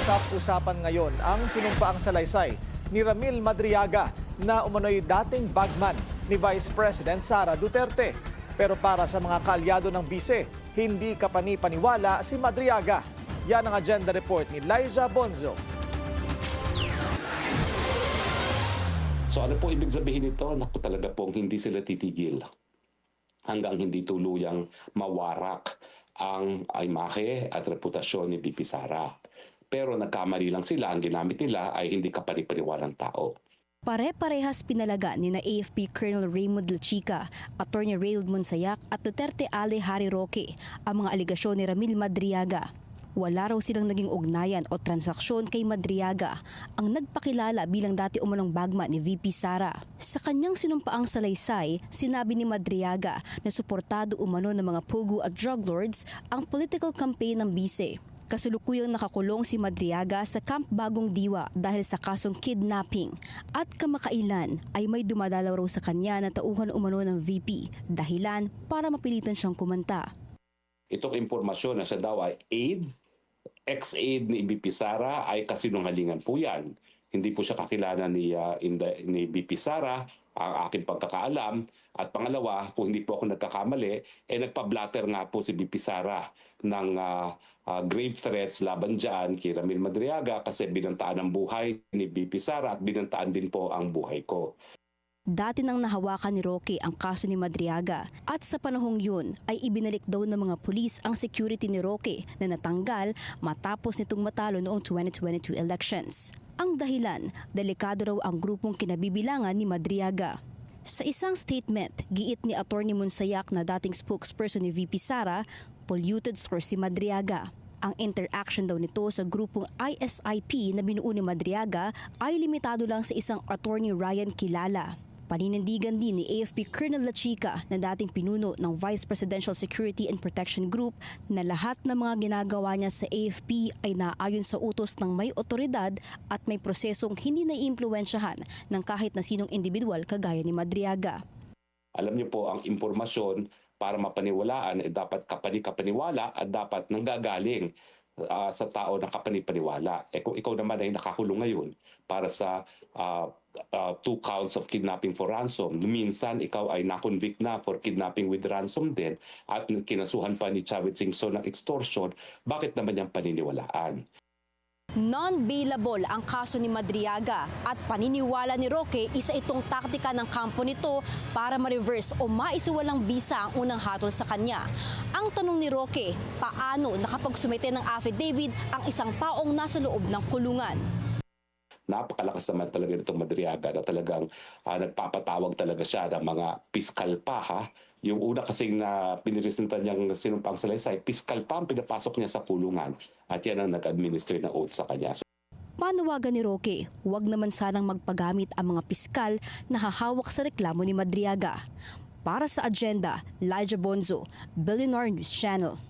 Usap-usapan ngayon ang sinumpaang salaysay ni Ramil Madriaga na umano'y dating bagman ni Vice President Sara Duterte. Pero para sa mga kalyado ng bise, hindi kapani-paniwala si Madriaga. Yan ang agenda report ni Liza Bonzo. So ano po ibig sabihin nito? Naku, talaga pong hindi sila titigil hanggang hindi tuluyang mawarak ang imahe at reputasyon ni VP Sara. Pero nagkamali lang sila, ang ginamit nila ay hindi kapani-paniwalang tao. Pare-parehas pinalaga ni na AFP Colonel Raymond Lachica, Atty. Rayled Monsayak at Duterte Ale Harry Roque ang mga aligasyon ni Ramil Madriaga. Wala raw silang naging ugnayan o transaksyon kay Madriaga, ang nagpakilala bilang dati umanong bagman ni VP Sara. Sa kanyang sinumpaang salaysay, sinabi ni Madriaga na suportado umano ng mga pugo at drug lords ang political campaign ng bise. Kasalukuyang nakakulong si Madriaga sa Camp Bagong Diwa dahil sa kasong kidnapping at kamakailan ay may dumadalaw raw sa kanya na tauhan umano ng VP dahilan para mapilitan siyang kumanta. Itong impormasyon na siya daw ay ex-aide ni VP Sara ay kasinungalingan po yan. Hindi po siya kakilala ni VP Sara, ang aking pagkakaalam. At pangalawa, kung hindi po ako nagkakamali, nagpa-blatter nga po si VP Sara ng grave threats laban dyan kay Ramil Madriaga kasi binantaan ang buhay ni VP Sara at binantaan din po ang buhay ko. Dati nang nahawakan ni Roque ang kaso ni Madriaga at sa panahong yun ay ibinalik daw ng mga pulis ang security ni Roque na natanggal matapos nitong matalo noong 2022 elections. Ang dahilan, delikado raw ang grupong kinabibilangan ni Madriaga. Sa isang statement, giit ni Atty. Monsayak na dating spokesperson ni VP Sara, polluted source si Madriaga. Ang interaction daw nito sa grupong ISIP na binuo ni Madriaga ay limitado lang sa isang Atty. Ryan Kilala. Paninindigan din ni AFP Colonel Lachica na dating pinuno ng Vice Presidential Security and Protection Group na lahat ng mga ginagawa niya sa AFP ay naayon sa utos ng may otoridad at may prosesong hindi naiimpluwensyahan ng kahit na sinong individual kagaya ni Madriaga. Alam niyo po, ang impormasyon para mapaniwalaan ay dapat kapani-kapaniwala at dapat nanggagaling sa tao na kapani-paniwala. Kung ikaw naman ay nakakulong ngayon para sa 2 counts of kidnapping for ransom, minsan ikaw ay na-convict na for kidnapping with ransom din at kinasuhan pa ni Chavit Singson ng extortion, bakit naman niyang paniniwalaan? Non-bailable ang kaso ni Madriaga at paniniwala ni Roque isa itong taktika ng kampo nito para ma-reverse o maisiwalang bisa ang unang hatol sa kanya. Ang tanong ni Roque, paano nakapagsumite ng affidavit ang isang taong nasa loob ng kulungan? Napakalakas naman talaga nitong Madriaga na talagang nagpapatawag talaga siya ng mga piskal pa ha. Yung una kasing na piniresentan niyang sinumpang salaysay, piskal pa ang pinapasok niya sa kulungan at yan ang nag-administer ng oath sa kanya. Panawagan ni Roque, huwag naman sanang magpagamit ang mga piskal na hahawak sa reklamo ni Madriaga. Para sa agenda, Liza Bonzo, Billionaire News Channel.